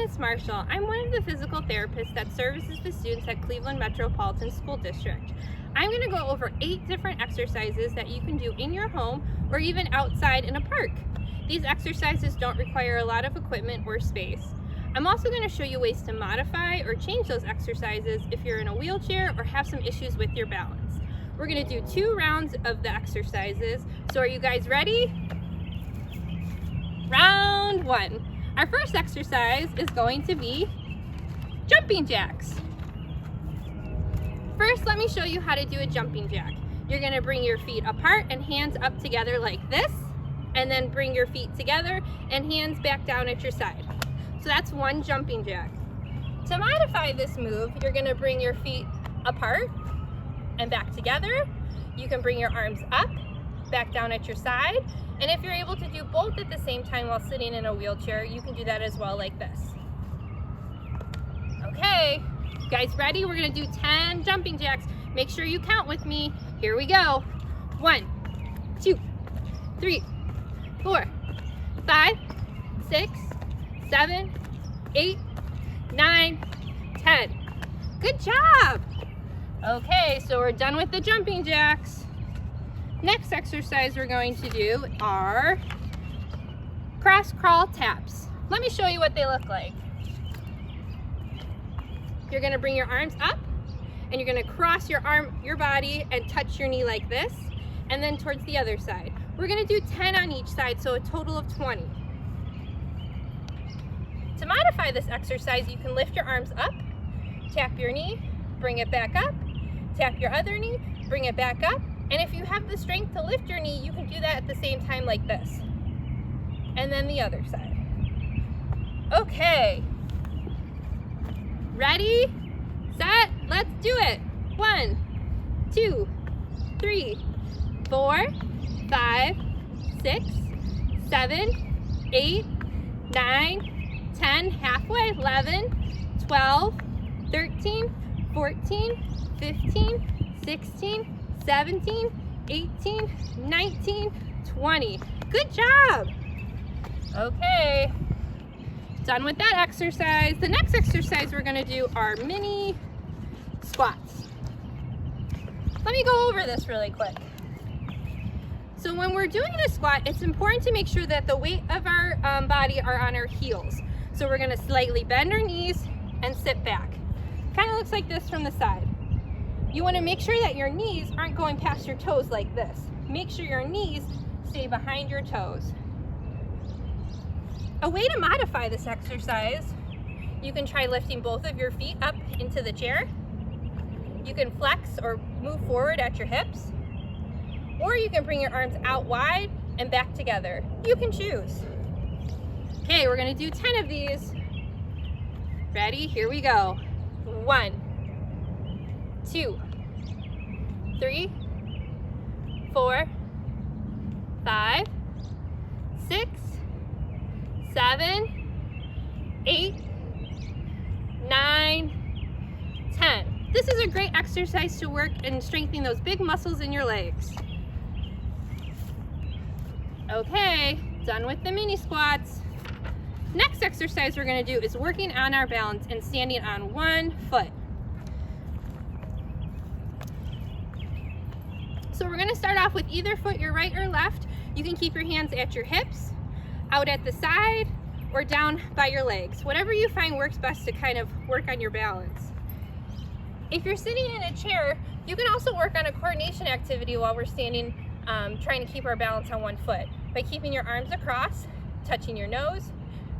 Miss Marshall. I'm one of the physical therapists that services the students at Cleveland Metropolitan School District. I'm going to go over 8 different exercises that you can do in your home or even outside in a park. These exercises don't require a lot of equipment or space. I'm also going to show you ways to modify or change those exercises if you're in a wheelchair or have some issues with your balance. We're going to do 2 rounds of the exercises. So are you guys ready? Round 1. Our first exercise is going to be jumping jacks. First, let me show you how to do a jumping jack. You're going to bring your feet apart and hands up together like this, and then bring your feet together and hands back down at your side. So that's one jumping jack. To modify this move, you're going to bring your feet apart and back together. You can bring your arms up, back down at your side, and if you're able to do both at the same time while sitting in a wheelchair, you can do that as well like this. Okay, you guys ready? We're gonna do 10 jumping jacks. Make sure you count with me. Here we go. 1, 2, 3, 4, 5, 6, 7, 8, 9, 10. Good job. Okay, so we're done with the jumping jacks. Next exercise we're going to do are cross crawl taps. Let me show you what they look like. You're going to bring your arms up and you're going to cross your body and touch your knee like this, and then towards the other side. We're going to do 10 on each side, so a total of 20. To modify this exercise, you can lift your arms up, tap your knee, bring it back up, tap your other knee, bring it back up. And if you have the strength to lift your knee, you can do that at the same time like this. And then the other side. Okay. Ready, set, let's do it. 1, 2, 3, 4, 5, 6, 7, 8, 9, 10, halfway, 11, 12, 13, 14, 15, 16, 17, 18, 19, 20. Good job. Okay, done with that exercise. The next exercise we're gonna do are mini squats. Let me go over this really quick. So when we're doing a squat, it's important to make sure that the weight of our body are on our heels. So we're gonna slightly bend our knees and sit back. Kind of looks like this from the side. You want to make sure that your knees aren't going past your toes like this. Make sure your knees stay behind your toes. A way to modify this exercise, you can try lifting both of your feet up into the chair. You can flex or move forward at your hips, or you can bring your arms out wide and back together. You can choose. Okay, we're going to do 10 of these. Ready? Here we go. 1, 2, 3, 4, 5, 6, 7, 8, 9, 10. This is a great exercise to work and strengthen those big muscles in your legs. Okay, done with the mini squats. Next exercise we're going to do is working on our balance and standing on one foot. So we're going to start off with either foot, your right or left. You can keep your hands at your hips, out at the side, or down by your legs. Whatever you find works best to kind of work on your balance. If you're sitting in a chair, you can also work on a coordination activity while we're standing, trying to keep our balance on one foot by keeping your arms across, touching your nose,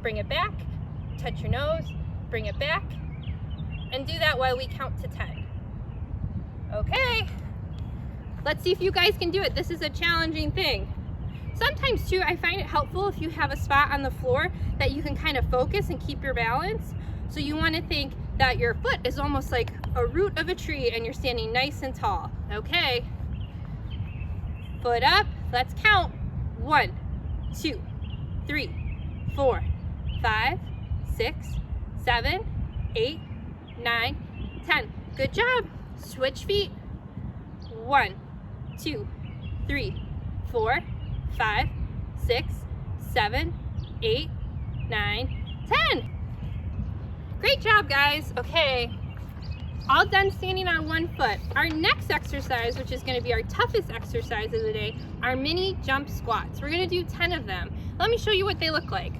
bring it back, touch your nose, bring it back, and do that while we count to 10. Okay. Let's see if you guys can do it. This is a challenging thing. Sometimes too, I find it helpful if you have a spot on the floor that you can kind of focus and keep your balance. So you want to think that your foot is almost like a root of a tree and you're standing nice and tall. Okay. Foot up. Let's count. 1, 2, 3, 4, 5, 6, 7, 8, 9, 10. Good job. Switch feet. 1, 2, 3, 4, 5, 6, 7, 8, 9, 10. Great job, guys. Okay, all done standing on one foot. Our next exercise, which is gonna be our toughest exercise of the day, are mini jump squats. We're gonna do 10 of them. Let me show you what they look like.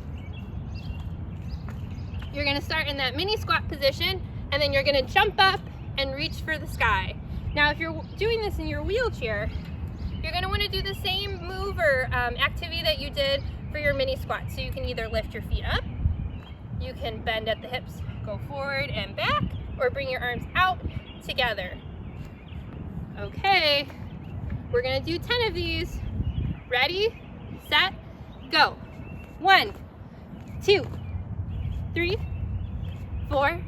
You're gonna start in that mini squat position, and then you're gonna jump up and reach for the sky. Now, if you're doing this in your wheelchair, you're gonna wanna do the same move or activity that you did for your mini squat. So you can either lift your feet up, you can bend at the hips, go forward and back, or bring your arms out together. Okay, we're gonna do 10 of these. Ready, set, go. 1, 2, 3, 4,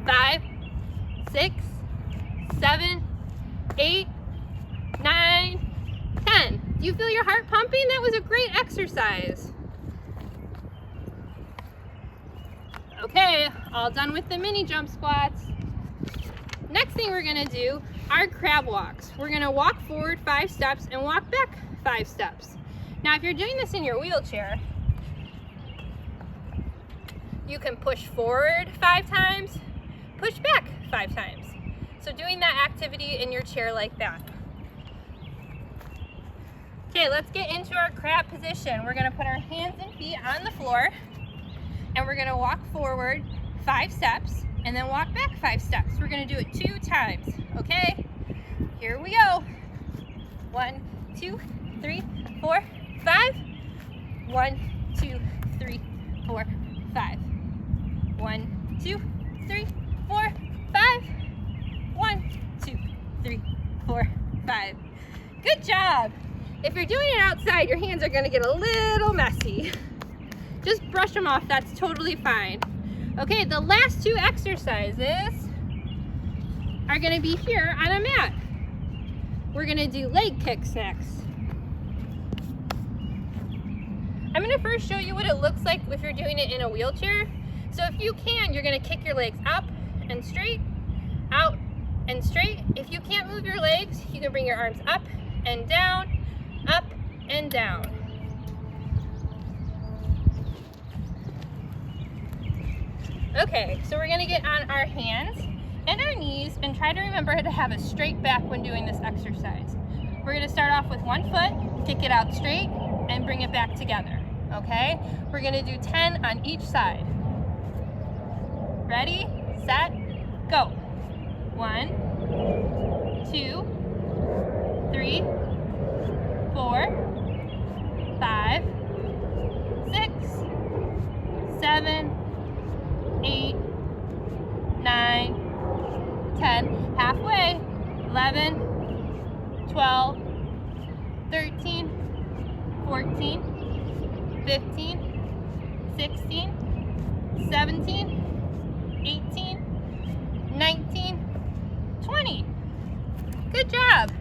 5, 6, 7, 8, 9, 10. Do you feel your heart pumping? That was a great exercise. Okay, all done with the mini jump squats. Next thing we're gonna do are crab walks. We're gonna walk forward 5 steps and walk back 5 steps. Now, if you're doing this in your wheelchair, you can push forward 5 times, push back 5 times. So doing that activity in your chair like that. Okay, let's get into our crab position. We're gonna put our hands and feet on the floor, and we're gonna walk forward 5 steps and then walk back 5 steps. We're gonna do it 2 times, okay? Here we go. 1, 2, 3, 4, 5. 1, 2, 3, 4, 5. 1, 2, 3, 4, 5. 1, 2, 3, 4, 5. Good job. If you're doing it outside, your hands are gonna get a little messy. Just brush them off, that's totally fine. Okay, the last 2 exercises are gonna be here on a mat. We're gonna do leg kicks next. I'm gonna first show you what it looks like if you're doing it in a wheelchair. So if you can, you're gonna kick your legs up and straight, out and straight. If you can't move your legs, you can bring your arms up and down, up and down. Okay, so we're gonna get on our hands and our knees and try to remember to have a straight back when doing this exercise. We're gonna start off with 1 foot, kick it out straight, and bring it back together, okay? We're gonna do 10 on each side. Ready, set, go. 1, 2, 3, 4, 5, 6, 7, 8, 9, 10, halfway, 11, 12, 13, 14, 15, 16, 17, 18, 19, 20. Good job.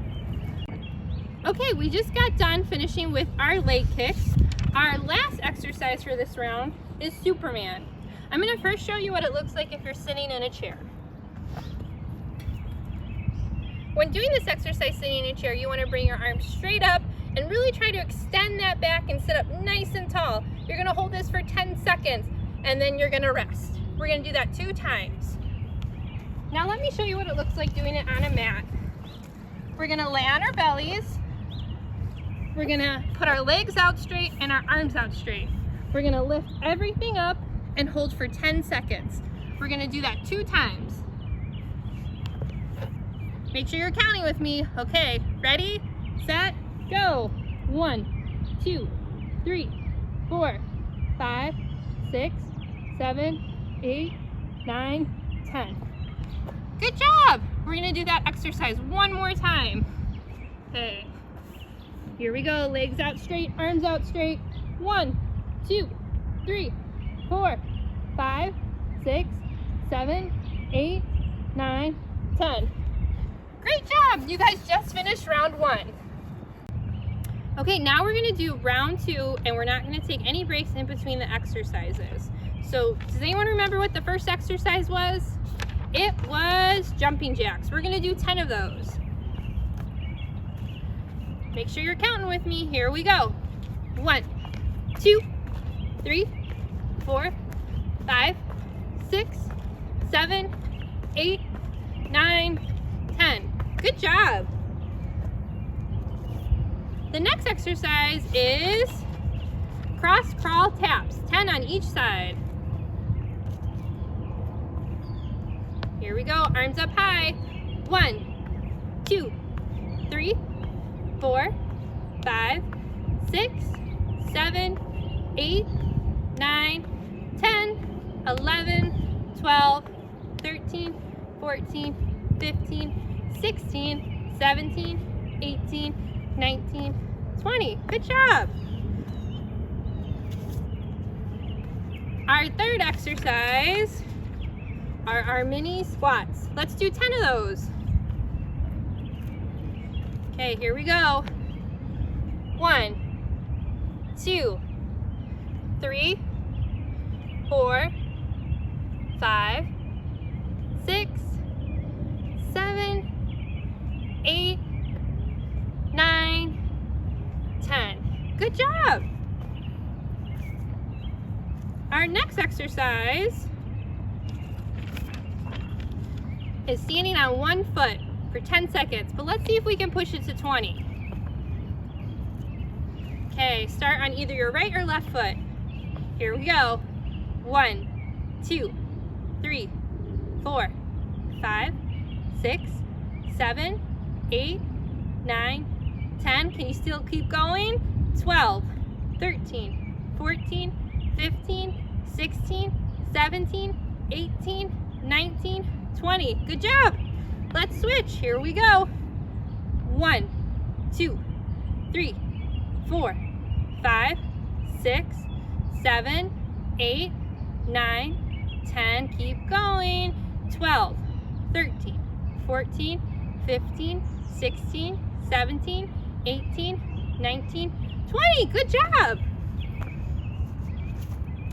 Okay, we just got done finishing with our leg kicks. Our last exercise for this round is Superman. I'm gonna first show you what it looks like if you're sitting in a chair. When doing this exercise sitting in a chair, you wanna bring your arms straight up and really try to extend that back and sit up nice and tall. You're gonna hold this for 10 seconds and then you're gonna rest. We're gonna do that 2 times. Now let me show you what it looks like doing it on a mat. We're gonna lay on our bellies. We're gonna put our legs out straight and our arms out straight. We're gonna lift everything up and hold for 10 seconds. We're gonna do that 2 times. Make sure you're counting with me. Okay, ready, set, go. 1, 2, 3, 4, 5, 6, 7, 8, 9, 10. Good job. We're gonna do that exercise 1 more time. Okay, here we go. Legs out straight, arms out straight. 1, 2, 3, 4, 5, 6, 7, 8, 9, 10. Great job! You guys just finished round 1. Okay, now we're gonna do round 2, and we're not gonna take any breaks in between the exercises. So, does anyone remember what the first exercise was? It was jumping jacks. We're gonna do 10 of those. Make sure you're counting with me. Here we go. 1, 2, 3, 4, 5, 6, 7, 8, 9, 10. Good job. The next exercise is cross crawl taps, 10 on each side. Here we go, arms up high. 1, 2, 3, 4, 5, 6, 7, 8, 9, 10, 11, 12, 13, 14, 15, 16, 17, 18, 19, 20. Good job. Our third exercise are our mini squats. Let's do 10 of those. Okay, here we go. 1, 2, 3, 4, 5, 6, 7, 8, 9, 10. Good job. Our next exercise is standing on one foot for 10 seconds, but let's see if we can push it to 20. Okay, start on either your right or left foot. Here we go. 1, 2, 3, 4, 5, 6, 7, 8, 9, 10. Can you still keep going? 12, 13, 14, 15, 16, 17, 18, 19, 20. Good job. Let's switch. Here we go. 1, 2, 3, 4, 5, 6, 7, 8, 9, 10. Keep going. 12, 13, 14, 15, 16, 17, 18, 19, 20. Good job.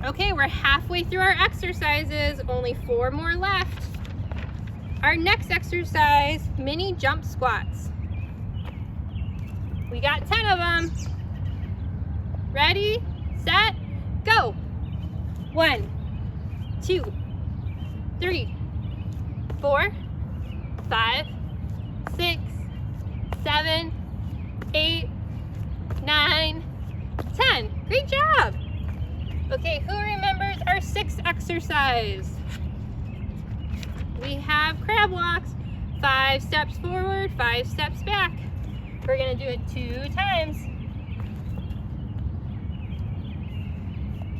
Okay, we're halfway through our exercises. Only 4 more left. Our next exercise, mini jump squats. We got 10 of them. Ready, set, go. 1, 2, 3, 4, 5, 6, 7, 8, 9, 10. Great job. Okay, who remembers our 6th exercise? We have crab walks. 5 steps forward, 5 steps back. We're gonna do it 2 times.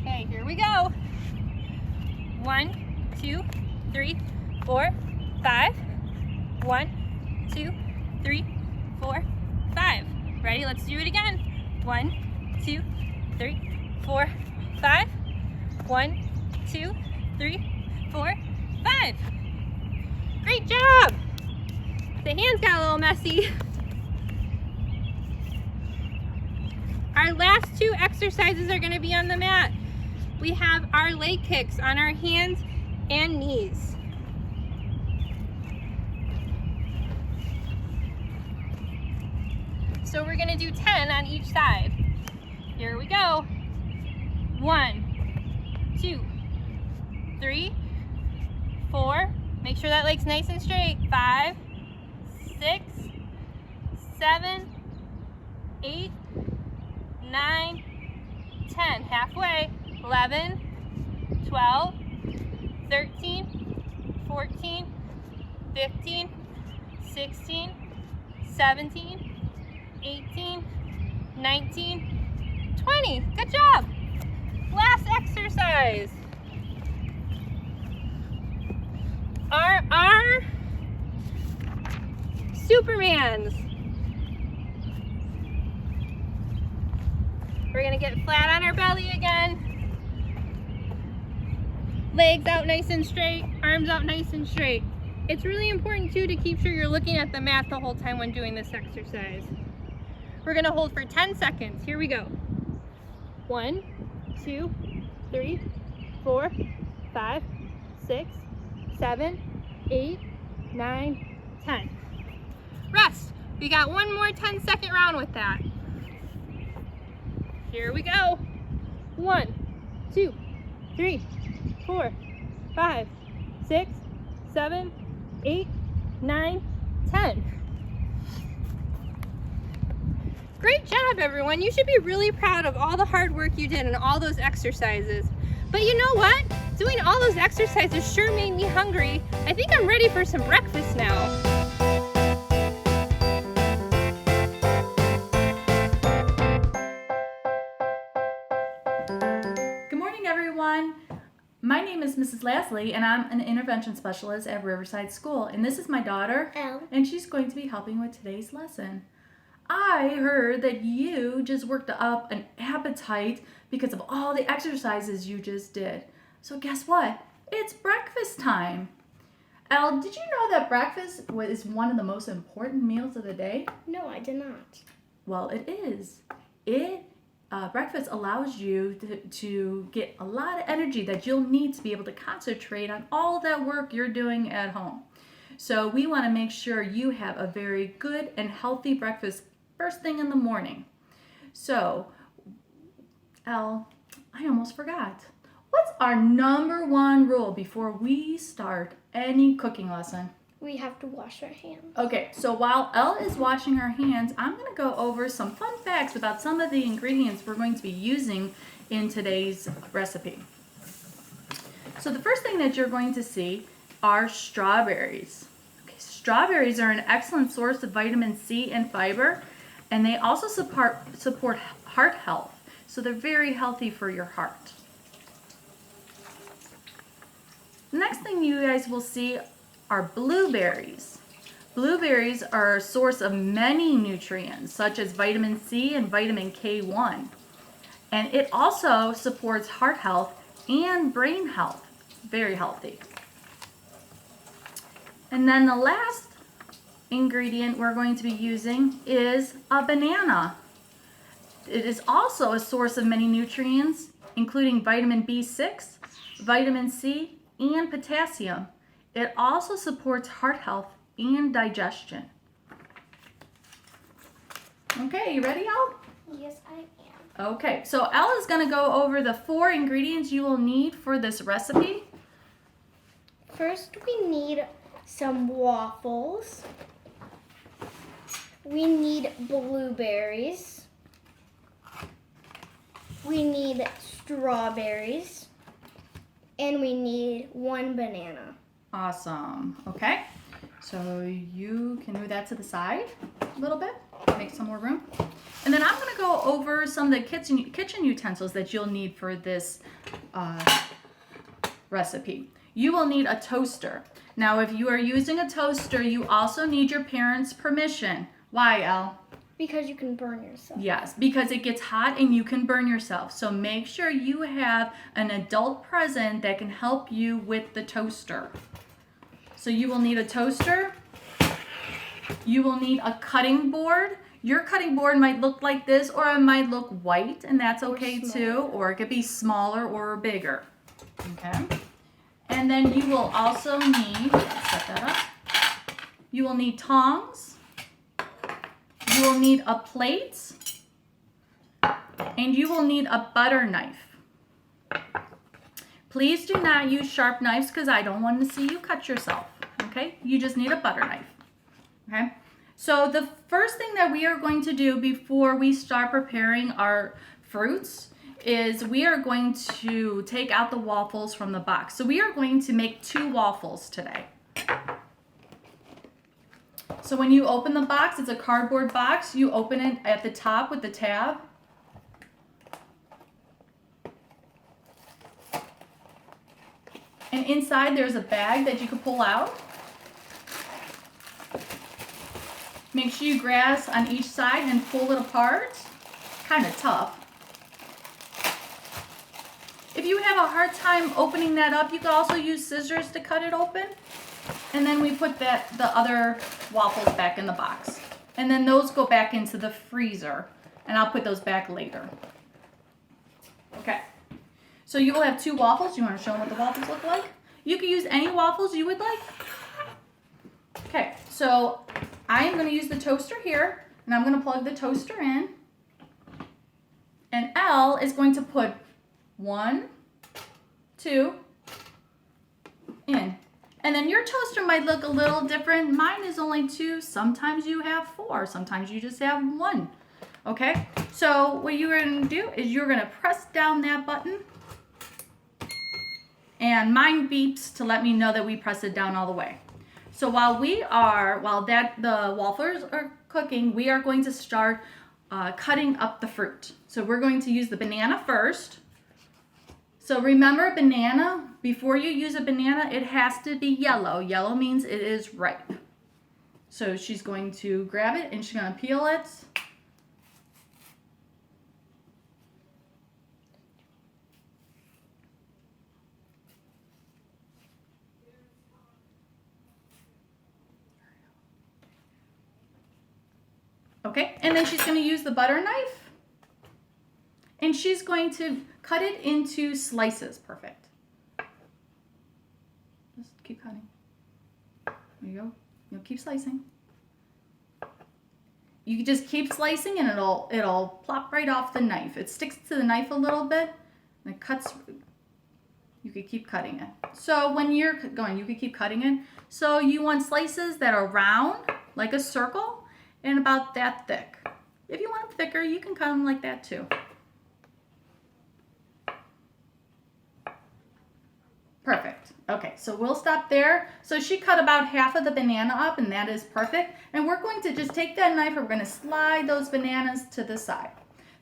Okay, here we go. 1, 2, 3, 4, 5. 1, 2, 3, 4, 5. Ready? Let's do it again. 1, 2, 3, 4, 5. 1, 2, 3, 4, 5. Great job. The hands got a little messy. Our last 2 exercises are going to be on the mat. We have our leg kicks on our hands and knees. So we're going to do 10 on each side. Here we go. 1, 2, 3, 4. Make sure that leg's nice and straight. 5, 6, 7, 8, 9, 10. Halfway. 11, 12, 13, 14, 15, 16, 17, 18, 19, 20. Good job. Last exercise. Our Supermans. We're gonna get flat on our belly again. Legs out nice and straight, arms out nice and straight. It's really important too to keep sure you're looking at the mat the whole time when doing this exercise. We're gonna hold for 10 seconds. Here we go. 1, 2, 3, 4, 5, 6, 7, 8, 9, 10. Rest. We got one more 10-second round with that. Here we go. 1, 2, 3, 4, 5, 6, 7, 8, 9, 10. Great job, everyone. You should be really proud of all the hard work you did and all those exercises. But you know what? Doing all those exercises sure made me hungry. I think I'm ready for some breakfast now. Good morning, everyone. My name is Mrs. Lasley, and I'm an intervention specialist at Riverside School. And this is my daughter, Elle. and she's going to be helping with today's lesson. I heard that you just worked up an appetite because of all the exercises you just did. So guess what? It's breakfast time. Elle, did you know that breakfast is one of the most important meals of the day? No, I did not. Well, it is. Breakfast allows you to get a lot of energy that you'll need to be able to concentrate on all that work you're doing at home. So we want to make sure you have a very good and healthy breakfast first thing in the morning. So, Elle, I almost forgot. What's our number one rule before we start any cooking lesson? We have to wash our hands. Okay, so while Elle is washing her hands, I'm going to go over some fun facts about some of the ingredients we're going to be using in today's recipe. So the first thing that you're going to see are strawberries. Okay, strawberries are an excellent source of vitamin C and fiber, and they also support heart health. So they're very healthy for your heart. The next thing you guys will see are blueberries. Blueberries are a source of many nutrients, such as vitamin C and vitamin K1. And it also supports heart health and brain health. Very healthy. And then the last ingredient we're going to be using is a banana. It is also a source of many nutrients, including vitamin B6, vitamin C, and potassium. It also supports heart health and digestion. Okay, you ready, Elle? Yes, I am. Okay, so Elle is going to go over the 4 ingredients you will need for this recipe. First, we need some waffles. We need blueberries. We need strawberries. And we need 1 banana. Awesome. Okay, so you can move that to the side a little bit, make some more room. And then I'm going to go over some of the kitchen utensils that you'll need for this recipe. You will need a toaster. Now, if you are using a toaster, you also need your parents' permission. Why, Elle? Because you can burn yourself. Yes, because it gets hot and you can burn yourself. So make sure you have an adult present that can help you with the toaster. So you will need a toaster. You will need a cutting board. Your cutting board might look like this, or it might look white, and that's okay too. Or it could be smaller or bigger. Okay. And then you will also need, set that up. You will need tongs. You will need a plate, and you will need a butter knife. Please do not use sharp knives because I don't want to see you cut yourself, okay? You just need a butter knife, okay? So the first thing that we are going to do before we start preparing our fruits is we are going to take out the waffles from the box. So we are going to make 2 waffles today. So when you open the box, it's a cardboard box. You open it at the top with the tab. And inside there's a bag that you can pull out. Make sure you grasp on each side and pull it apart. Kind of tough. If you have a hard time opening that up, you can also use scissors to cut it open. And then we put the other waffles back in the box. And then those go back into the freezer. And I'll put those back later. Okay. So you will have 2 waffles. You want to show them what the waffles look like? You can use any waffles you would like. Okay, so I am going to use the toaster here. And I'm going to plug the toaster in. And Elle is going to put 1, 2, in. And then your toaster might look a little different. Mine is only 2. Sometimes you have 4. Sometimes you just have 1. Okay? So what you're going to do is you're going to press down that button. And mine beeps to let me know that we press it down all the way. So while the waffles are cooking, we are going to start cutting up the fruit. So we're going to use the banana first. So remember, banana, before you use a banana, it has to be yellow. Yellow means it is ripe. So she's going to grab it and she's going to peel it. Okay, and then she's going to use the butter knife and she's going to cut it into slices. Perfect. Just keep cutting. There you go. You'll keep slicing. You can just keep slicing and it'll plop right off the knife. It sticks to the knife a little bit and it cuts. You could keep cutting it. So when you're going, you could keep cutting it. So you want slices that are round, like a circle, and about that thick. If you want them thicker, you can cut them like that too. Perfect. Okay, so we'll stop there. So she cut about half of the banana up, and that is perfect. And we're going to just take that knife and we're going to slide those bananas to the side.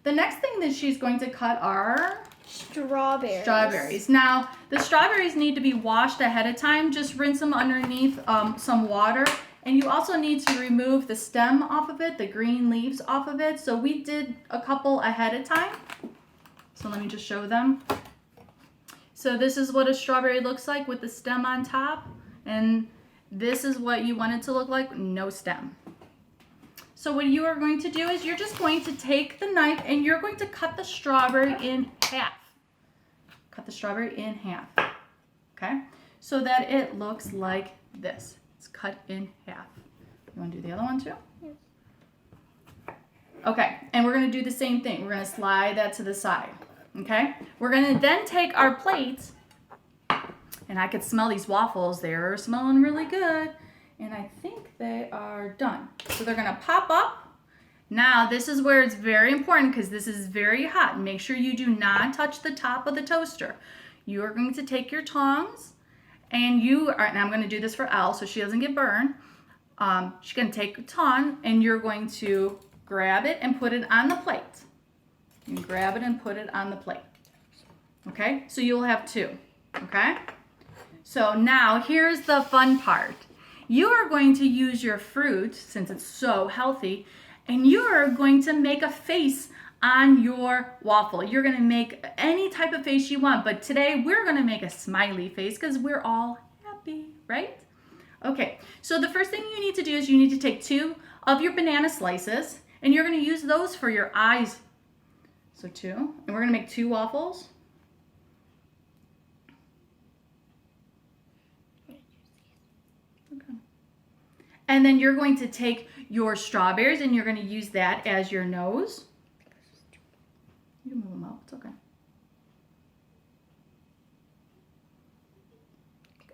The next thing that she's going to cut are strawberries. Now, the strawberries need to be washed ahead of time. Just rinse them underneath some water. And you also need to remove the stem off of it, the green leaves off of it. So we did a couple ahead of time. So let me just show them. So this is what a strawberry looks like with the stem on top. And this is what you want it to look like, no stem. So what you are going to do is you're just going to take the knife and you're going to cut the strawberry in half. Cut the strawberry in half, okay? So that it looks like this. It's cut in half. You want to do the other one too? Yes. Okay, and we're going to do the same thing. We're going to slide that to the side, okay? We're going to then take our plates, and I could smell these waffles. They're smelling really good, and I think they are done. So they're going to pop up. Now, this is where it's very important because this is very hot. Make sure you do not touch the top of the toaster. You are going to take your tongs, and I'm going to do this for Elle so she doesn't get burned. She's going to take a tongue and you're going to grab it and put it on the plate. You grab it and put it on the plate. Okay, so you'll have 2. Okay, so now here's the fun part. You are going to use your fruit, since it's so healthy, and you are going to make a face on your waffle. You're going to make any type of face you want, but today we're going to make a smiley face because we're all happy, right? Okay, so the first thing you need to do is you need to take 2 of your banana slices and you're going to use those for your eyes. So 2, and we're going to make 2 waffles. Okay. And then you're going to take your strawberries and you're going to use that as your nose. You can move them out, it's okay.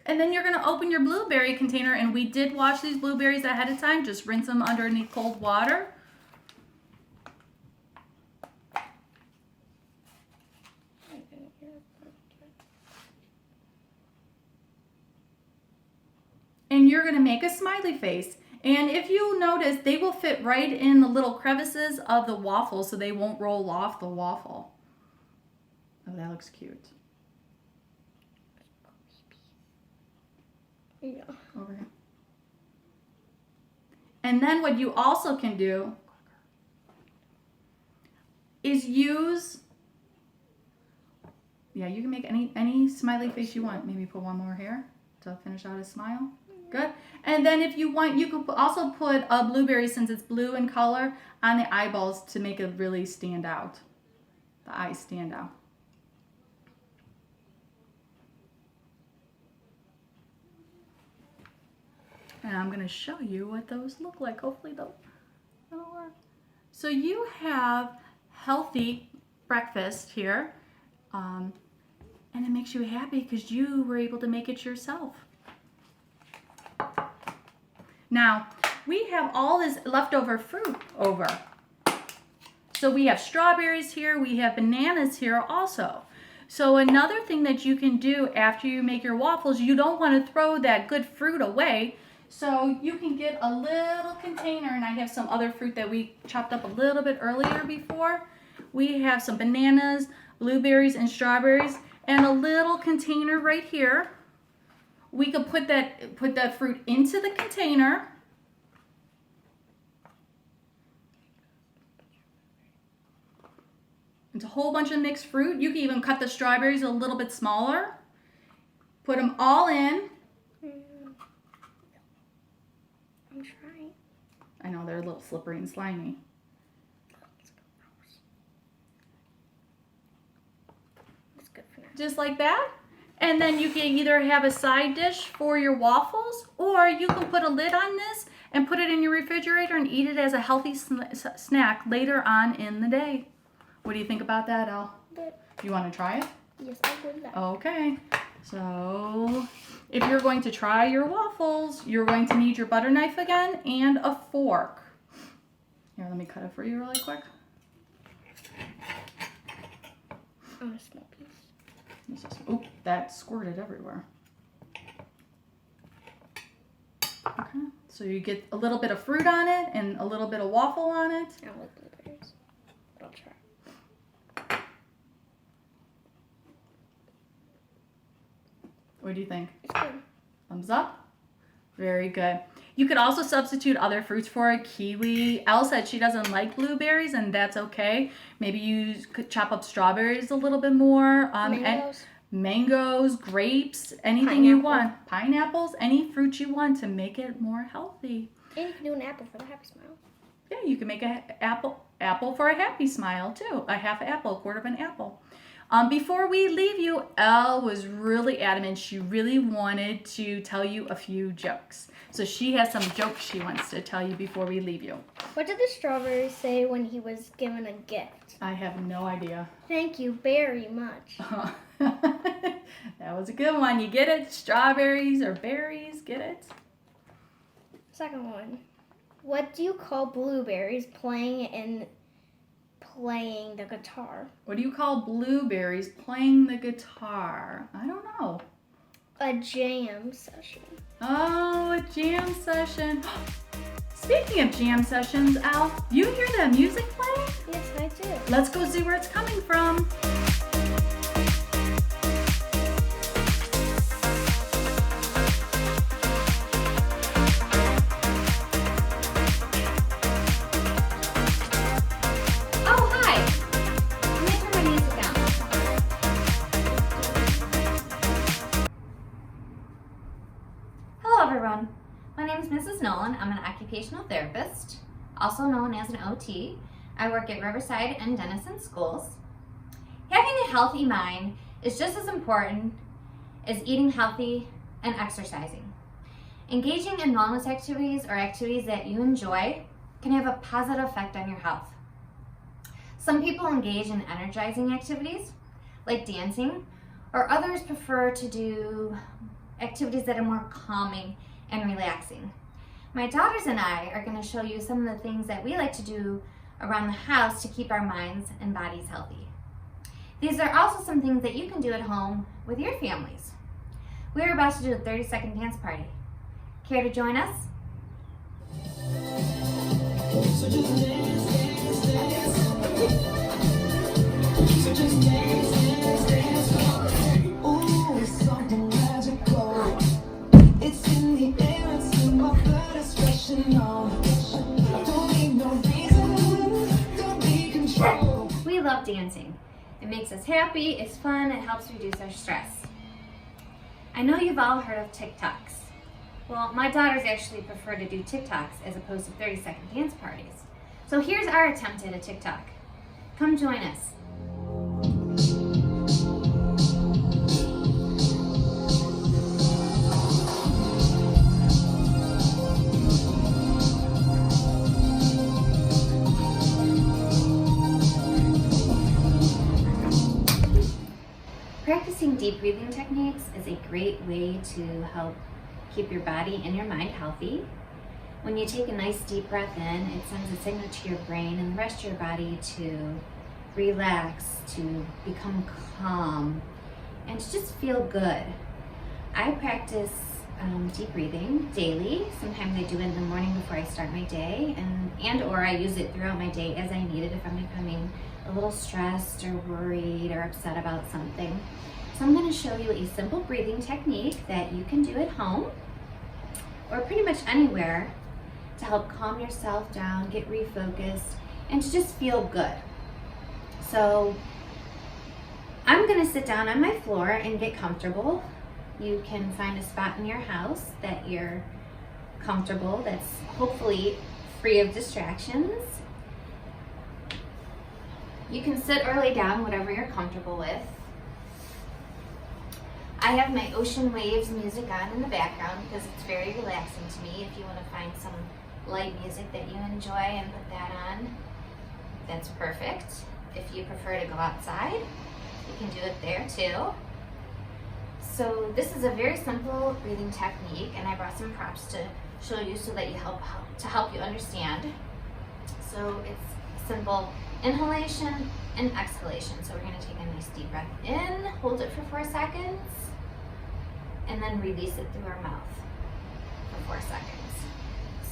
And then you're gonna open your blueberry container, and we did wash these blueberries ahead of time. Just rinse them underneath cold water. And you're gonna make a smiley face. And if you notice, they will fit right in the little crevices of the waffle so they won't roll off the waffle. Oh, that looks cute. Yeah. Over here. And then what you also can do is use, you can make any smiley face you want. Maybe put one more here to finish out a smile. Good. And then if you want, you could also put a blueberry, since it's blue in color, on the eyeballs to make it really stand out. The eyes stand out. And I'm going to show you what those look like. Hopefully that'll work. So you have healthy breakfast here. and it makes you happy because you were able to make it yourself. Now, we have all this leftover fruit over. So we have strawberries here, we have bananas here also. So another thing that you can do after you make your waffles, you don't want to throw that good fruit away. So you can get a little container, and I have some other fruit that we chopped up a little bit earlier before. We have some bananas, blueberries, and strawberries, and a little container right here. We could put that fruit into the container. It's a whole bunch of mixed fruit. You can even cut the strawberries a little bit smaller. Put them all in. I'm trying. I know they're a little slippery and slimy. That's good for now. Just like that. And then you can either have a side dish for your waffles, or you can put a lid on this and put it in your refrigerator and eat it as a healthy snack later on in the day. What do you think about that, Elle? Good. You want to try it? Yes, I would like. Okay. So if you're going to try your waffles, you're going to need your butter knife again and a fork. Here, let me cut it for you really quick. On a small piece. Oop, that squirted everywhere. Okay, so you get a little bit of fruit on it and a little bit of waffle on it. I don't like blueberries, but I'll try. What do you think? It's good. Thumbs up? Very good. You could also substitute other fruits for it. Kiwi. Elle said she doesn't like blueberries, and that's okay. Maybe you could chop up strawberries a little bit more. Mangoes. Mangoes, grapes, anything you want. Pineapples, any fruit you want to make it more healthy. And you can do an apple for the happy smile. Yeah, you can make an apple for a happy smile too. A half apple, a quarter of an apple. Before we leave you, Elle was really adamant. She really wanted to tell you a few jokes. So she has some jokes she wants to tell you before we leave you. What did the strawberry say when he was given a gift? I have no idea. Thank you very much. That was a good one. You get it? Strawberries or berries, get it? Second one. What do you call blueberries playing the guitar? What do you call blueberries playing the guitar? I don't know. A jam session. Oh, a jam session. Speaking of jam sessions, Elle, you hear that music playing? Yes, I do. Let's go see where it's coming from. Everyone, my name is Mrs. Nolan. I'm an occupational therapist, also known as an OT. I work at Riverside and Denison schools. Having a healthy mind is just as important as eating healthy and exercising. Engaging in wellness activities or activities that you enjoy can have a positive effect on your health. Some people engage in energizing activities like dancing, or others prefer to do activities that are more calming and relaxing. My daughters and I are going to show you some of the things that we like to do around the house to keep our minds and bodies healthy. These are also some things that you can do at home with your families. We are about to do a 30-second dance party. Care to join us? So just dance, dance, dance. So just dance, dance, dance. Ooh, it's something magical. It's in the air, it's in my blood, it's rushing on. I don't need no reason, don't be control. We love dancing. It makes us happy, it's fun, it helps reduce our stress. I know you've all heard of TikToks. Well, my daughters actually prefer to do TikToks as opposed to 30-second dance parties. So here's our attempt at a TikTok. Come join us. Practicing deep breathing techniques is a great way to help keep your body and your mind healthy. When you take a nice deep breath in, it sends a signal to your brain and the rest of your body to relax, to become calm, and to just feel good. I practice deep breathing daily. Sometimes I do it in the morning before I start my day, and or I use it throughout my day as I need it if I'm becoming a little stressed or worried or upset about something. So I'm going to show you a simple breathing technique that you can do at home or pretty much anywhere to help calm yourself down, get refocused, and to just feel good. So I'm going to sit down on my floor and get comfortable. You can find a spot in your house that you're comfortable, that's hopefully free of distractions. You can sit or lay down, whatever you're comfortable with. I have my ocean waves music on in the background because it's very relaxing to me. If you want to find some light music that you enjoy and put that on, that's perfect. If you prefer to go outside, you can do it there too. So this is a very simple breathing technique, and I brought some props to show you so that to help you understand. So it's simple inhalation and exhalation. So we're going to take a nice deep breath in, hold it for 4 seconds, and then release it through our mouth for 4 seconds.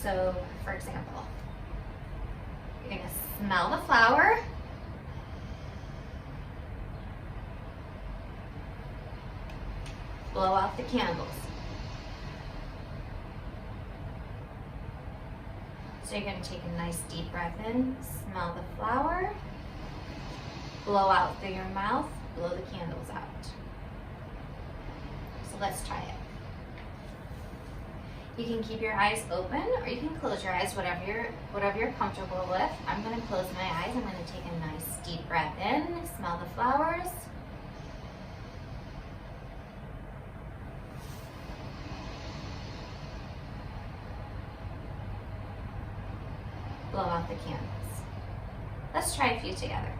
So for example, you're going to smell the flower, blow out the candles. So you're going to take a nice deep breath in, smell the flower, blow out through your mouth, blow the candles out. So let's try it. You can keep your eyes open or you can close your eyes, whatever you're comfortable with. I'm going to close my eyes. I'm going to take a nice deep breath in, smell the flowers, blow out the candles. Let's try a few together.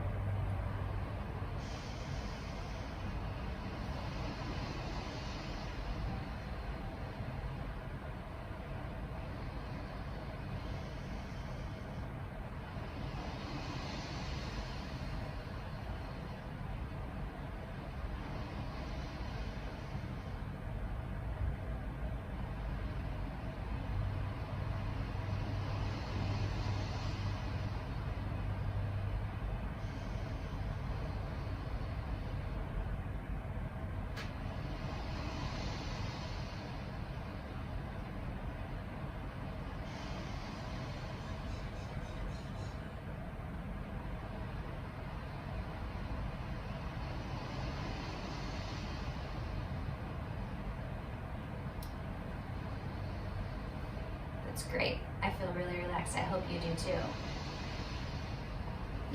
That's great. I feel really relaxed. I hope you do too.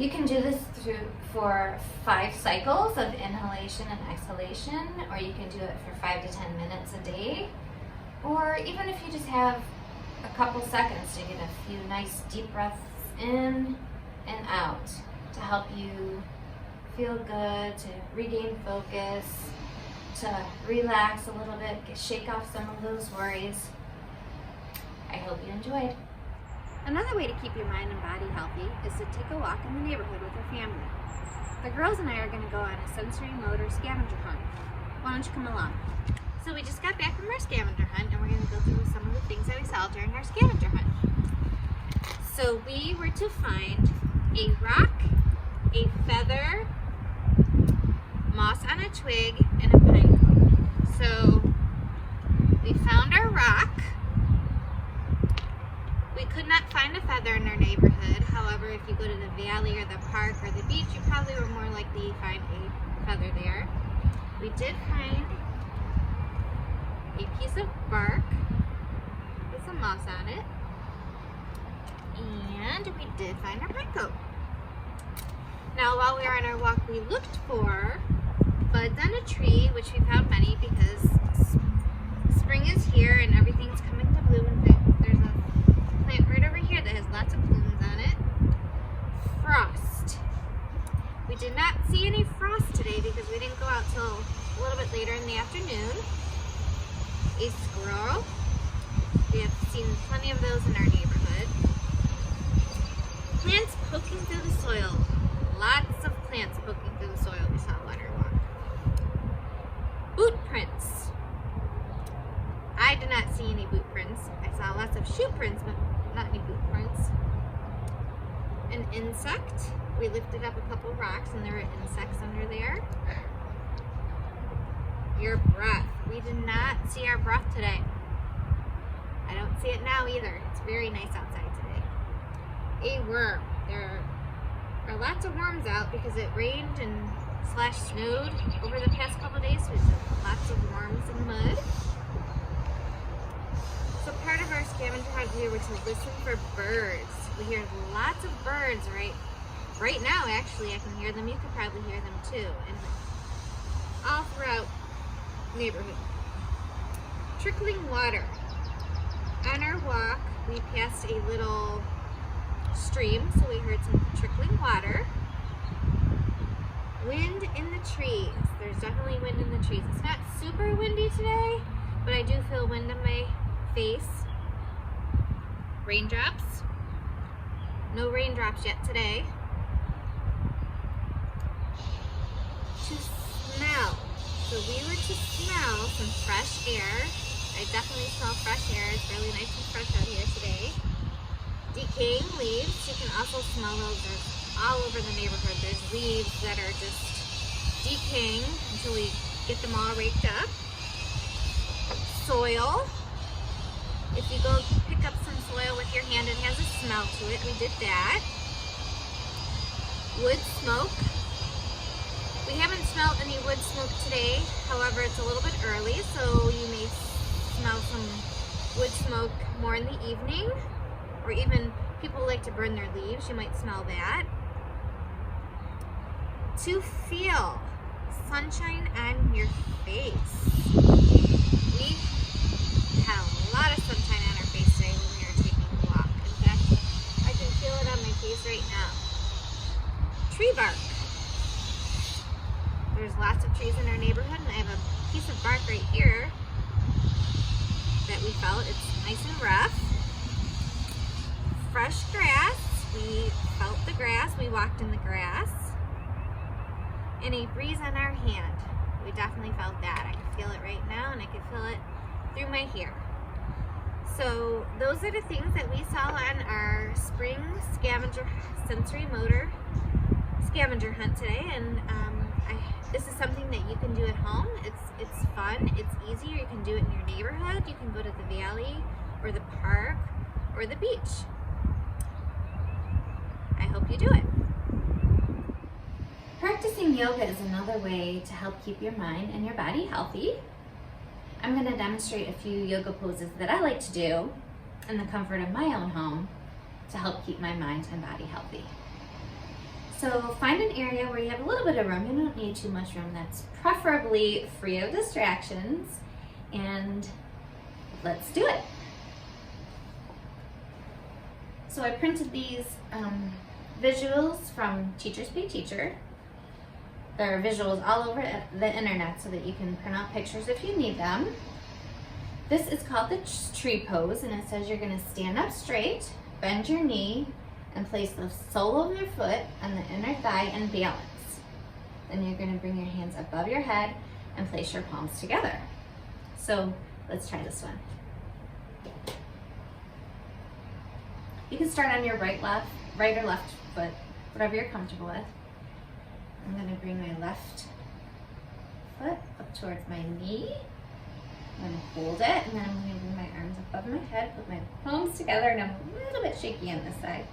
You can do this for 5 cycles of inhalation and exhalation, or you can do it for 5 to 10 minutes a day, or even if you just have a couple seconds to get a few nice deep breaths in and out to help you feel good, to regain focus, to relax a little bit, shake off some of those worries. I hope you enjoyed. Another way to keep your mind and body healthy is to take a walk in the neighborhood with your family. The girls and I are going to go on a sensory motor scavenger hunt. Why don't you come along? So we just got back from our scavenger hunt and we're going to go through some of the things that we saw during our scavenger hunt. So we were to find a rock, a feather, moss on a twig, and a pine cone. So we found our rock. We could not find a feather in our neighborhood. However, if you go to the valley or the park or the beach, you probably were more likely to find a feather there. We did find a piece of bark with some moss on it. And we did find our pine cone. Now, while we were on our walk, we looked for buds on a tree, which we found many because spring is here and everything's coming to bloom. In fact, there's a plant right over here that has lots of blooms on it. Frost. We did not see any frost today because we didn't go out till later in the afternoon. A squirrel. We have seen plenty of those in our neighborhood. Plants poking through the soil. Lots of plants poking through the soil we saw on our walk. Boot prints. I did not see any boot prints. I saw lots of shoe prints, but not any boot prints. An insect. We lifted up a couple rocks and there were insects under there. Your breath. We did not see our breath today. I don't see it now either. It's very nice outside today. A worm. There are lots of worms out because it rained and snowed over the past couple of days. So there's lots of worms and mud. So part of our scavenger hunt, we were to listen for birds. We hear lots of birds right now. Actually, I can hear them. You could probably hear them too, and all throughout the neighborhood. Trickling water. On our walk, we passed a little stream, so we heard some trickling water. Wind in the trees. There's definitely wind in the trees. It's not super windy today, but I do feel wind in my face. Raindrops. No raindrops yet today. To smell. So we were to smell some fresh air. I definitely smell fresh air. It's really nice and fresh out here today. Decaying leaves. You can also smell those. They're all over the neighborhood. There's leaves that are just decaying until we get them all raked up. Soil. If you go pick up some soil with your hand, it has a smell to it. We did that. Wood smoke. We haven't smelled any wood smoke today. However, it's a little bit early, so you may smell some wood smoke more in the evening. Or even people like to burn their leaves. You might smell that. To feel sunshine on your face. We had a lot of sunshine on our face today when we were taking a walk. In fact, I can feel it on my face right now. Tree bark. There's lots of trees in our neighborhood, and I have a piece of bark right here that we felt. It's nice and rough. Fresh grass. We felt the grass. We walked in the grass. And a breeze on our hand. We definitely felt that. I can feel it right now, and I can feel it through my hair. So those are the things that we saw on our spring scavenger sensory motor scavenger hunt today, and this is something that you can do at home. It's fun, it's easy. You can do it in your neighborhood. You can go to the valley or the park or the beach. I hope you do it. Practicing yoga is another way to help keep your mind and your body healthy. I'm going to demonstrate a few yoga poses that I like to do in the comfort of my own home to help keep my mind and body healthy. So find an area where you have a little bit of room. You don't need too much room. That's preferably free of distractions, and let's do it. So I printed these visuals from Teachers Pay Teacher. There are visuals all over the internet so that you can print out pictures if you need them. This is called the tree pose, and it says you're going to stand up straight, bend your knee, and place the sole of your foot on the inner thigh and balance. Then you're going to bring your hands above your head and place your palms together. So let's try this one. You can start on your right or left foot, whatever you're comfortable with. I'm going to bring my left foot up towards my knee. I'm going to hold it, and then I'm going to bring my arms above my head, put my palms together, and I'm a little bit shaky on this side.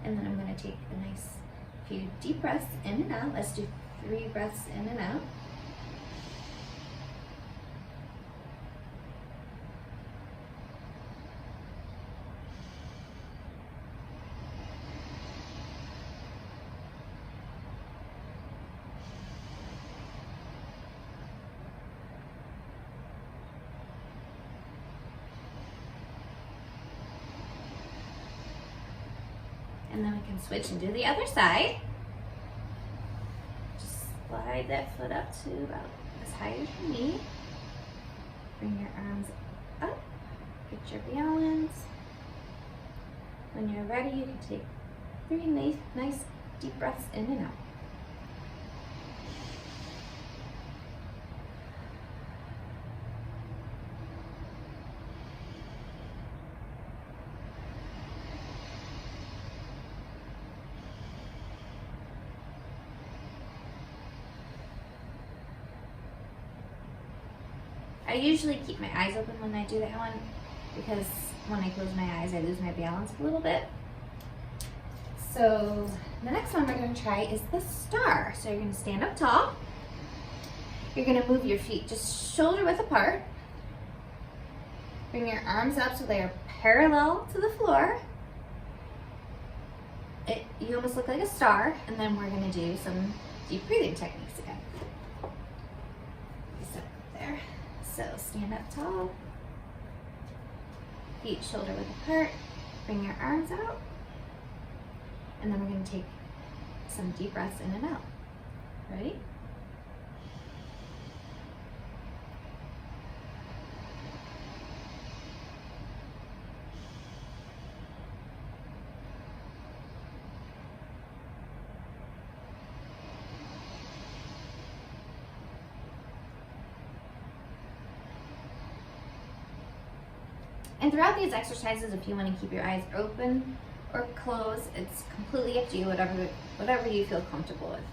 And then I'm going to take a nice few deep breaths in and out. Let's do 3 breaths in and out. And then we can switch and do the other side. Just slide slide that foot up to about as high as your knee. Bring your arms up, get your balance. When you're ready, you can take 3 nice deep breaths in and out. I usually keep my eyes open when I do that one because when I close my eyes, I lose my balance a little bit. So the next one we're going to try is the star. So you're going to stand up tall. You're going to move your feet just shoulder width apart. Bring your arms up so they are parallel to the floor. You almost look like a star, and then we're going to do some deep breathing techniques again. Step up there. So stand up tall, feet shoulder width apart, bring your arms out, and then we're going to take some deep breaths in and out. Ready? And throughout these exercises, if you want to keep your eyes open or closed, it's completely up to you, whatever you feel comfortable with.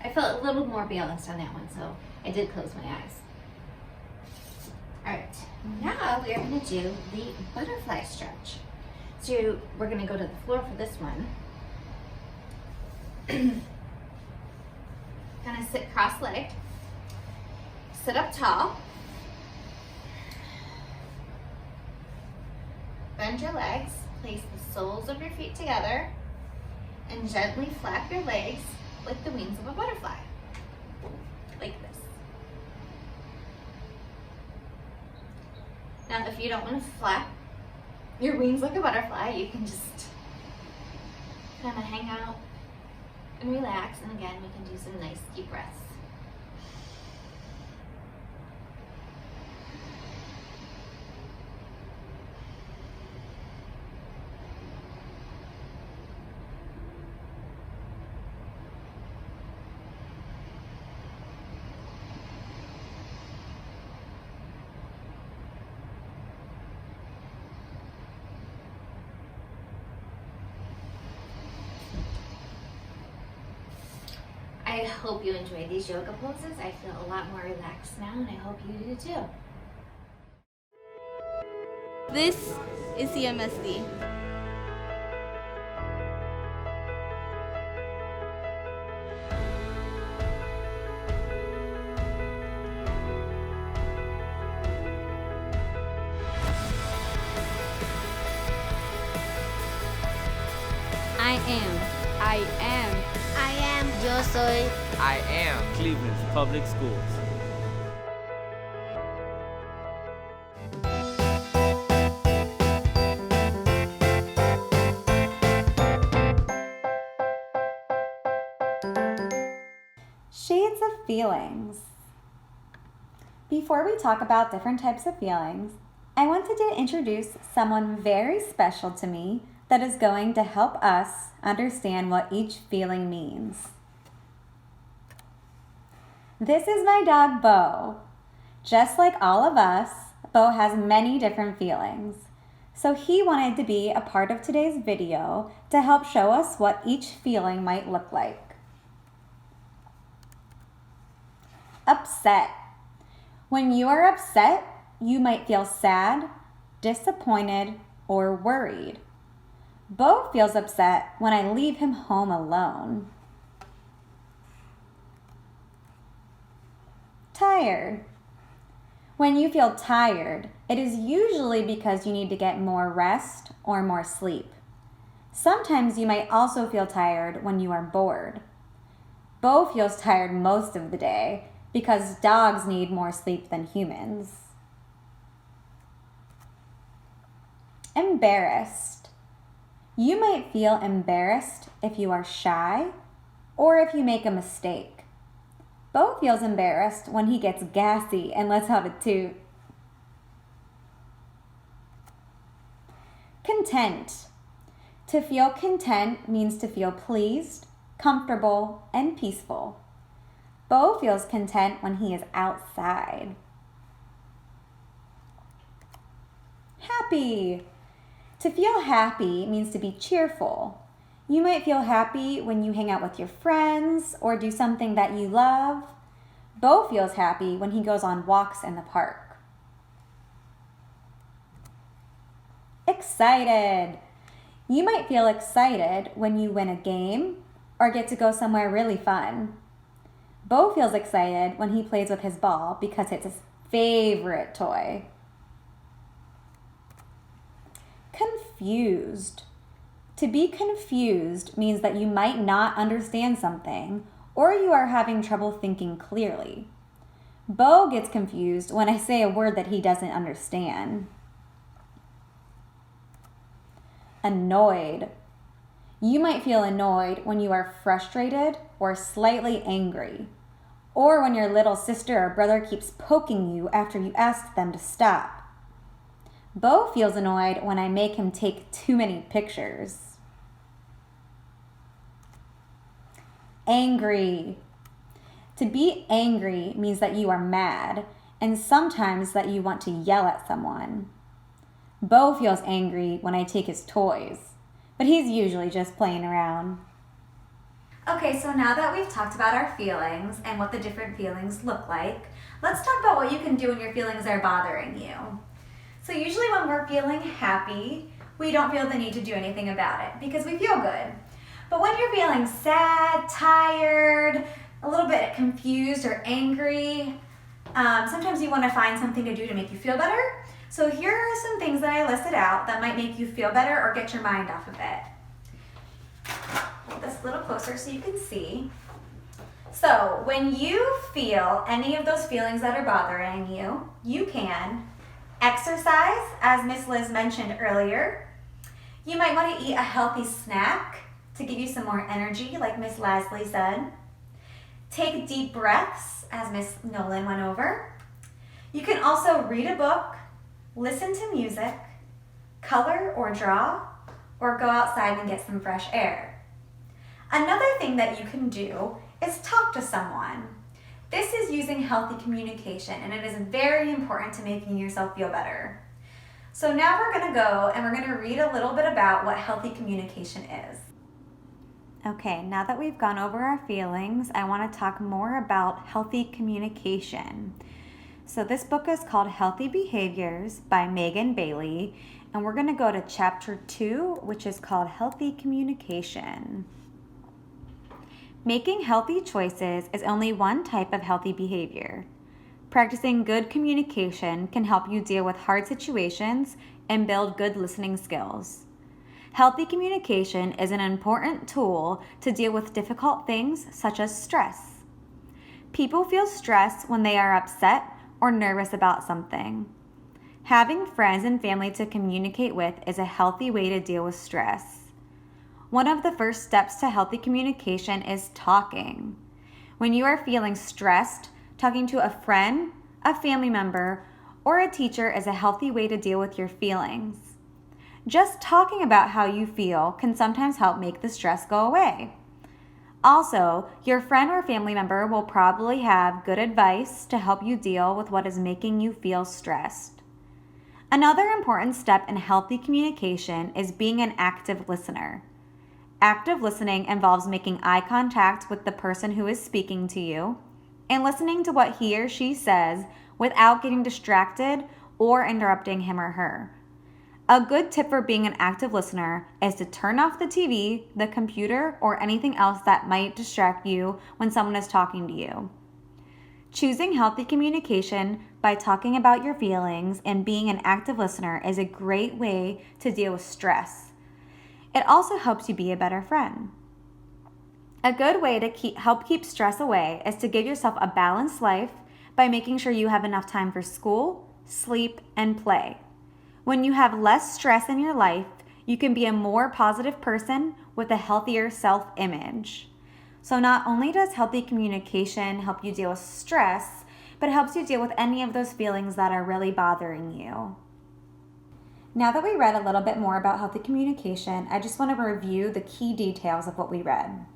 I felt a little more balanced on that one, so I did close my eyes. All right, now we are going to do the butterfly stretch. So we're going to go to the floor for this one. Kind of sit cross-legged, sit up tall. Bend your legs, place the soles of your feet together, and gently flap your legs with the wings of a butterfly, like this. Now, if you don't want to flap your wings like a butterfly, you can just kind of hang out and relax, and again, we can do some nice deep breaths. I hope you enjoy these yoga poses. I feel a lot more relaxed now, and I hope you do too. This is CMSD. I am. Yo soy. I am Cleveland's public schools. Shades of feelings. Before we talk about different types of feelings, I wanted to introduce someone very special to me that is going to help us understand what each feeling means. This is my dog, Bo. Just like all of us, Bo has many different feelings. So he wanted to be a part of today's video to help show us what each feeling might look like. Upset. When you are upset, you might feel sad, disappointed, or worried. Bo feels upset when I leave him home alone. Tired. When you feel tired, it is usually because you need to get more rest or more sleep. Sometimes you might also feel tired when you are bored. Bo feels tired most of the day because dogs need more sleep than humans. Embarrassed. You might feel embarrassed if you are shy or if you make a mistake. Bo feels embarrassed when he gets gassy and lets out a toot. Content. To feel content means to feel pleased, comfortable, and peaceful. Bo feels content when he is outside. Happy. To feel happy means to be cheerful. You might feel happy when you hang out with your friends or do something that you love. Bo feels happy when he goes on walks in the park. Excited. You might feel excited when you win a game or get to go somewhere really fun. Bo feels excited when he plays with his ball because it's his favorite toy. Confused. To be confused means that you might not understand something or you are having trouble thinking clearly. Bo gets confused when I say a word that he doesn't understand. Annoyed. You might feel annoyed when you are frustrated or slightly angry, or when your little sister or brother keeps poking you after you ask them to stop. Bo feels annoyed when I make him take too many pictures. Angry. To be angry means that you are mad, and sometimes that you want to yell at someone. Bo feels angry when I take his toys, but he's usually just playing around. Okay, so now that we've talked about our feelings and what the different feelings look like, let's talk about what you can do when your feelings are bothering you. So usually when we're feeling happy, we don't feel the need to do anything about it because we feel good. But when you're feeling sad, tired, a little bit confused or angry, sometimes you want to find something to do to make you feel better. So here are some things that I listed out that might make you feel better or get your mind off of it. Hold this a little closer so you can see. So when you feel any of those feelings that are bothering you, you can exercise, as Miss Liz mentioned earlier. You might want to eat a healthy snack to give you some more energy, like Miss Lasley said. Take deep breaths, as Miss Nolan went over. You can also read a book, listen to music, color or draw, or go outside and get some fresh air. Another thing that you can do is talk to someone. This is using healthy communication, and it is very important to making yourself feel better. So now we're going to go and we're going to read a little bit about what healthy communication is. Okay, now that we've gone over our feelings, I want to talk more about healthy communication. So this book is called Healthy Behaviors by Megan Bailey, and we're going to go to chapter 2, which is called Healthy Communication. Making healthy choices is only one type of healthy behavior. Practicing good communication can help you deal with hard situations and build good listening skills. Healthy communication is an important tool to deal with difficult things such as stress. People feel stress when they are upset or nervous about something. Having friends and family to communicate with is a healthy way to deal with stress. One of the first steps to healthy communication is talking. When you are feeling stressed, talking to a friend, a family member, or a teacher is a healthy way to deal with your feelings. Just talking about how you feel can sometimes help make the stress go away. Also, your friend or family member will probably have good advice to help you deal with what is making you feel stressed. Another important step in healthy communication is being an active listener. Active listening involves making eye contact with the person who is speaking to you and listening to what he or she says without getting distracted or interrupting him or her. A good tip for being an active listener is to turn off the TV, the computer, or anything else that might distract you when someone is talking to you. Choosing healthy communication by talking about your feelings and being an active listener is a great way to deal with stress. It also helps you be a better friend. A good way to help keep stress away is to give yourself a balanced life by making sure you have enough time for school, sleep, and play. When you have less stress in your life, you can be a more positive person with a healthier self-image. So not only does healthy communication help you deal with stress, but it helps you deal with any of those feelings that are really bothering you. Now that we read a little bit more about healthy communication, I just want to review the key details of what we read.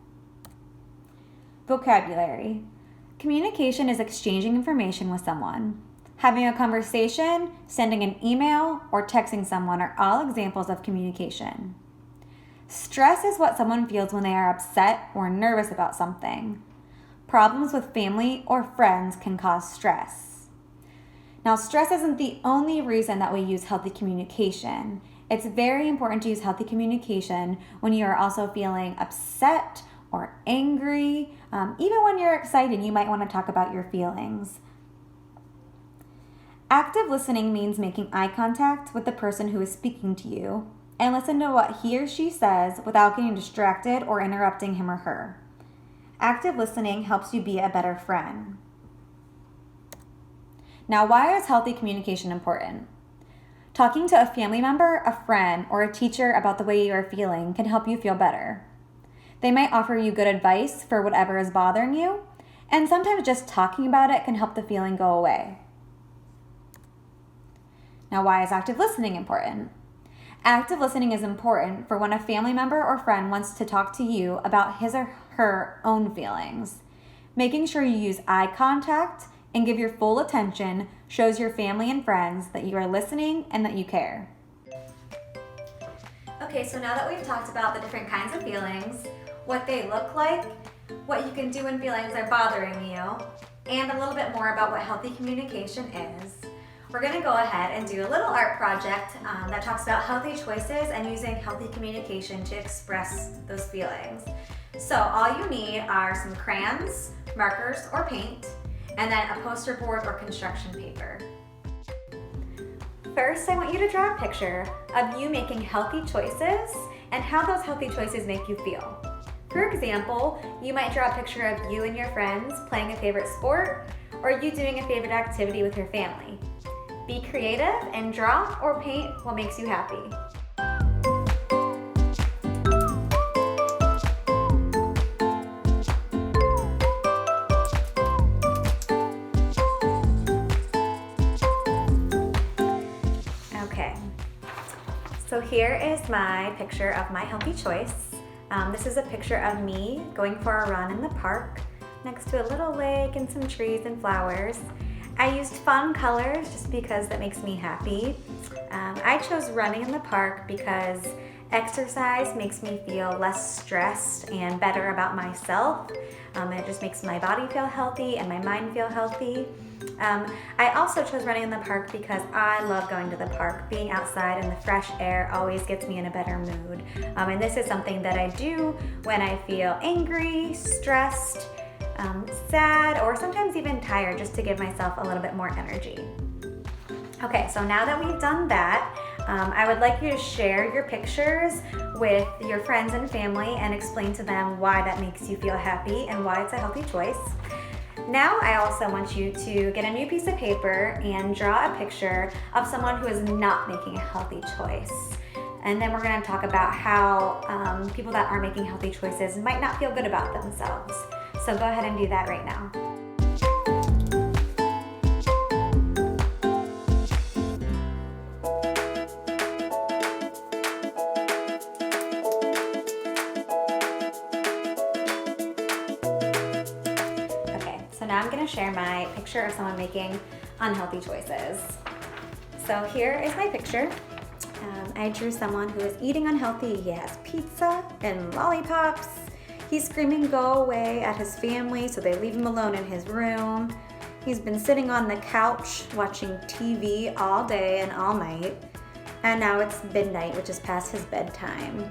Vocabulary. Communication is exchanging information with someone. Having a conversation, sending an email, or texting someone are all examples of communication. Stress is what someone feels when they are upset or nervous about something. Problems with family or friends can cause stress. Now, stress isn't the only reason that we use healthy communication. It's very important to use healthy communication when you are also feeling upset or angry. Even when you're excited, you might want to talk about your feelings. Active listening means making eye contact with the person who is speaking to you and listen to what he or she says without getting distracted or interrupting him or her. Active listening helps you be a better friend. Now, why is healthy communication important? Talking to a family member, a friend, or a teacher about the way you are feeling can help you feel better. They might offer you good advice for whatever is bothering you, and sometimes just talking about it can help the feeling go away. Now, why is active listening important? Active listening is important for when a family member or friend wants to talk to you about his or her own feelings. Making sure you use eye contact and give your full attention shows your family and friends that you are listening and that you care. Okay, so now that we've talked about the different kinds of feelings, what they look like, what you can do when feelings are bothering you, and a little bit more about what healthy communication is, we're going to go ahead and do a little art project that talks about healthy choices and using healthy communication to express those feelings. So all you need are some crayons, markers, or paint, and then a poster board or construction paper. First, I want you to draw a picture of you making healthy choices and how those healthy choices make you feel. For example, you might draw a picture of you and your friends playing a favorite sport or you doing a favorite activity with your family. Be creative and draw or paint what makes you happy. Okay, so here is my picture of my healthy choice. This is a picture of me going for a run in the park next to a little lake and some trees and flowers. I used fun colors just because that makes me happy. I chose running in the park because exercise makes me feel less stressed and better about myself. It just makes my body feel healthy and my mind feel healthy. I also chose running in the park because I love going to the park. Being outside in the fresh air always gets me in a better mood. And this is something that I do when I feel angry, stressed, sad, or sometimes even tired, just to give myself a little bit more energy. Okay, so now that we've done that, I would like you to share your pictures with your friends and family and explain to them why that makes you feel happy and why it's a healthy choice. Now I also want you to get a new piece of paper and draw a picture of someone who is not making a healthy choice. And then we're going to talk about how people that are making healthy choices might not feel good about themselves. So go ahead and do that right now. Okay, so now I'm going to share my picture of someone making unhealthy choices. So here is my picture. I drew someone who is eating unhealthy. He has pizza and lollipops. He's screaming go away at his family, so they leave him alone in his room. He's been sitting on the couch watching TV all day and all night. And now it's midnight, which is past his bedtime.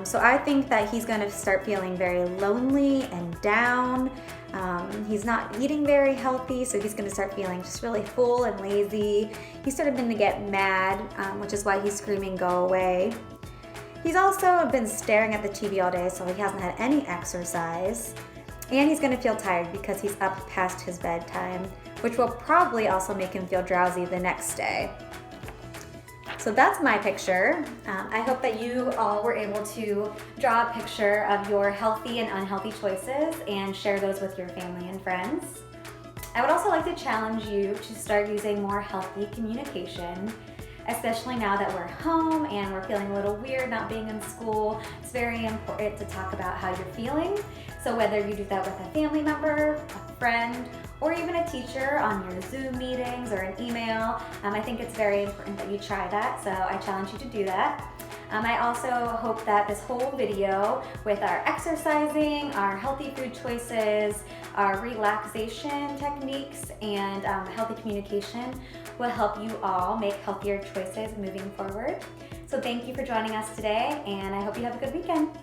So I think that he's going to start feeling very lonely and down. He's not eating very healthy, so he's going to start feeling just really full and lazy. He's sort of going to get mad, which is why he's screaming go away. He's also been staring at the TV all day, so he hasn't had any exercise. And he's going to feel tired because he's up past his bedtime, which will probably also make him feel drowsy the next day. So that's my picture. I hope that you all were able to draw a picture of your healthy and unhealthy choices and share those with your family and friends. I would also like to challenge you to start using more healthy communication, especially now that we're home and we're feeling a little weird not being in school. It's very important to talk about how you're feeling. So whether you do that with a family member, a friend, or even a teacher on your Zoom meetings or an email, I think it's very important that you try that. So I challenge you to do that. I also hope that this whole video with our exercising, our healthy food choices, our relaxation techniques, and healthy communication will help you all make healthier choices moving forward. So thank you for joining us today, and I hope you have a good weekend.